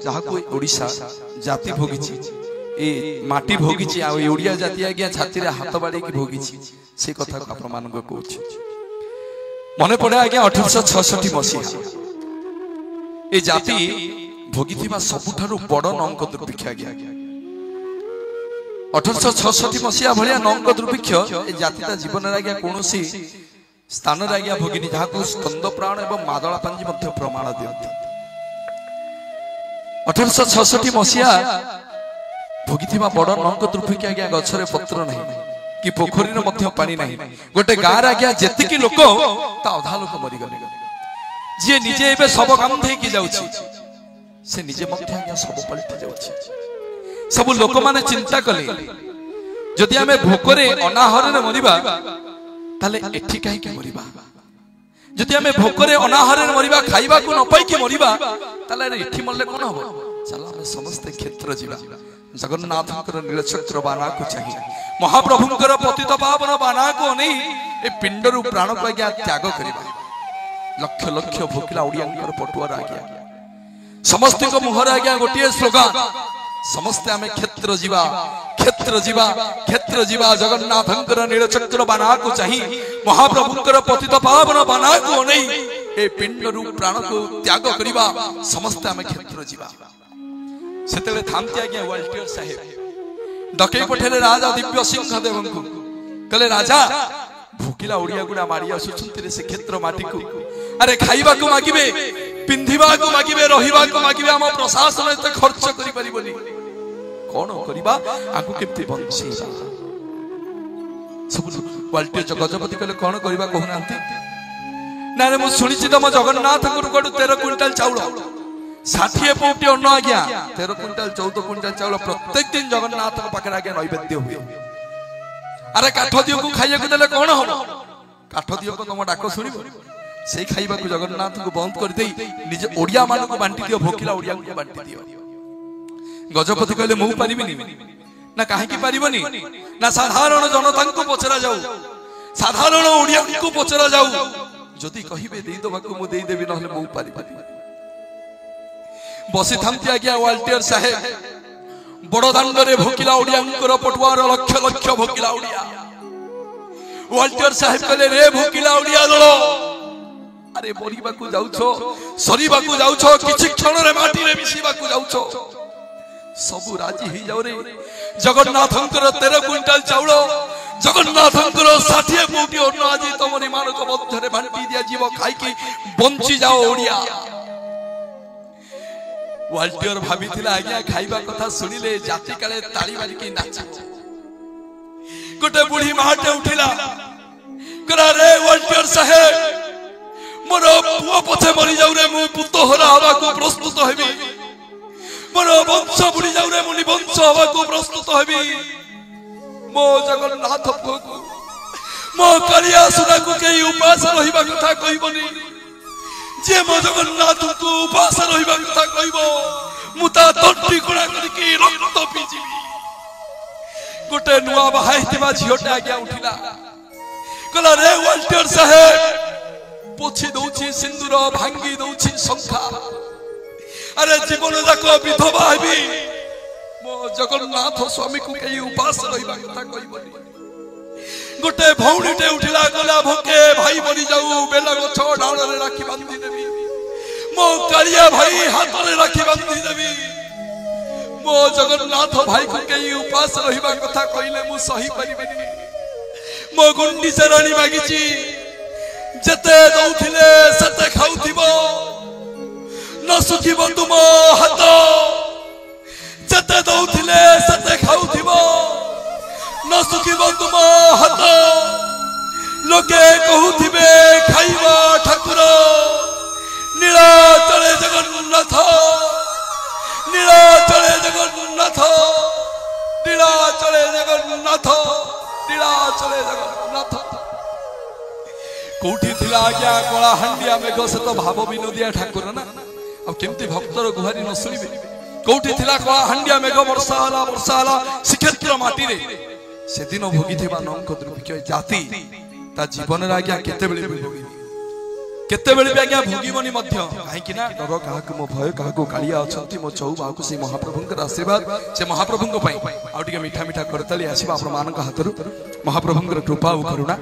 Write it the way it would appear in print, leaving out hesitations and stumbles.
जहाँ को ओडिशा जाति भोगी ए माटी भोगी ओडिया जाति आज्ञा छाती हाथ बाड़ी की भोगी से कथा को आपण मान कहूँ मन पड़े आज्ञा 1866 मसीहा ए जाति भोगी सबुठारु बड़ नंक दुर्भिक्ष आज्ञा 1866 मसीहा भाया नंक दुर्भिक्ष ए जाति जीवन आज्ञा कौन स्थान आज्ञा भोगिनी जहाँ स्कंद प्राण एवं मादला पांजी प्रमाण दिखती 1866 मसीहा भोगी बड़ नंक दुर्भिक्ष आज्ञा गछरे पत्र नहीं कि पोखरी पानी नहीं गोटे गाँव आज्ञा जी लोक अधा लोक मरीगले जी निजे ए सब काम थी जाऊँ से निजे आज्ञा सब पलटि जाऊँ सब लोक माने चिंता कले जदि आमे भोकरे अनाहारे मरिबा ताले एठी काहे के मरिबा जदि आमे भोकरे अनाहारे मरिबा खाइबा को न पाई के मरिबा ताले एठी मरले कोन हो चल आमे समस्त क्षेत्र जीवा जगन्नाथकर नीलचक्र बाना को चाहिए महाप्रभुकर पतित पावन बाना को नहीं ए पिंडरु प्राण को आज्ञा त्याग करिबा लक्ष लक्ष भोकिला ओडियांकर पटुआर आज्ञा समस्त को मुहर आज्ञा गोटिए स्लोगान समस्ते आमे क्षेत्र जीवा क्षेत्र जीवा जगन्नाथंकर नीलचक्र बाना को चाहिए महाप्रभुकर पतित पावन बाना को नहीं ए पिंडरु प्राण को त्याग करिबा समस्ते आमे क्षेत्र जीवा सेतेले थामती आज्ञा वाल्टियर साहेब डकई पठेले राजा दिव्य सिंह देव को कहले राजा भूकिला ओडिया गुडा मारी आसुछंती से क्षेत्र माटी को अरे खाइबा को मागिबे पिंधिबा को मागिबे रहिबा को मागिबे हम प्रशासन एते खर्च करि परिबोनी कोन करिबा आकु केते बंचेबा सब वाल्टियर गजपति कहले कोन करिबा कहनांती ना रे मु सुनिछि तम जगन्नाथ गुरुगडु 13 क्विंटल चाउल 60 पौटी अन्न आज्ञा 13 क्विंटल 14 क्विंटल चाउल प्रत्येक दिन जगन्नाथ पाखे आज्ञा नैवेद्य हुए अरे काठ दियो को खाइया को देले कोन हो काठ दियो को तम डाक सुनिबो से खाइबा को जगन्नाथ को बंद कर दे निज ओडिया मान को बांटी दियो भोकिला ओडिया को बांटी दियो गजपति कहले मु पारिबिनी ना काहे की पारिबनी ना साधारण जनता को पचरा जाऊ साधारण ओडिया को पचरा जाऊ जदी कहिबे देई दबा को मु देई देबी नहले मु पारिबिनी बसी थामती आज्ञा वाल्टियर साहेब बड़ दांडरे भोकिला ओडियांकर पटुआर लक्ष लक्ष भोकिला ओडिया वाल्टियर साहेब कहले रे भोकिला ओडिया दल अरे मरिबा को जाउछो सरीबा को जाउछो किछि क्षण रे माटी रे मिसिबा को जाउछो सब राजी ही जाऊ रे जगन्नाथंकर 13 क्विंटल चाउल जगन्नाथंकर 60 पौटी अन्न आज तमरि मानक मध्यरे बांटी दिया जीव खाई की बंची जाओ ओडिया वाल्टियर भाबिथिला आज्ञा खाइबा कथा सुनिले जाति काले ताली मारी की नाच गोटे बुढ़ी माटे उठिला करा रे वाल्टियर साहेब मोर पुओ पछे मरी जाऊ रे मु पुतो हरा हवा को प्रस्तुत हेबी मोर वंश बुड़ी जाऊ रे मुनि वंश हवा को प्रस्तुत हेबी मो जगन्नाथ को मो कालिया सुना को के उपास रहिबा कथा कहिबनी जे मो जगन्नाथ को उपास रहिबा कथा कहिबो मुता तट्टी कोड़ा करके रक्त पीजिबी गोटे नुआ बहाइतिबा झियोटा आज्ञा उठिला कहला रे वाल्टियर साहेब पोछि दउछि सिंदूर भांगी दउछि संखा अरे जीवन जाक विधवा हेबी मो जगन्नाथ स्वामी को के उपास रहिबा कथा कहिबनी गोटे भौणीटे उठिला गला भोके भाई मरी जाऊ बेला गछ डाउन रे राखी बांधी देबी मो कालिया भाई हाथ रे राखी बांधी देबी मो जगन्नाथ भाई को के उपास रहिबा कथा कहिले मु सही परिबेनी मो गुंडी चराणी मागिची जते दउथिले सते खाउथिबो न सुखिबो तुम हाथ जते दउथिले सते खाउथिबो न सुखिबो तुम हाथ लोके कहूथिबे खाइबा ठाकुर नीलाचले जगन्नाथ नीलाचले जगन्नाथ नीलाचले जगन्नाथ नीलाचले जगन्नाथ कोठी थिला आज्ञा कला हांडिया मेघ से तो भाव विनोदिया ठाकुर ना अब केमती भक्तर गुहारी न सुनिबे कोठी थिला कला हांडिया मेघ वर्षा हला श्रीक्षेत्र माटी रे से दिन भोगी थिबा नंक दुर्भिक्ष जाति ता जीवन रे आज्ञा केते बेले भोगी केतेबेले भी आज्ञा भोगिबनी मध्य काहेकि ना डर काहाकु मो भय काहाकु कालिया अछंती मो चौ बाकु से महाप्रभुंकर आशीर्वाद से महाप्रभुंक पई आ टिके मीठा मीठा करतली आसीबा आपण मानक हातरु महाप्रभुंकर कृपा और करुणा।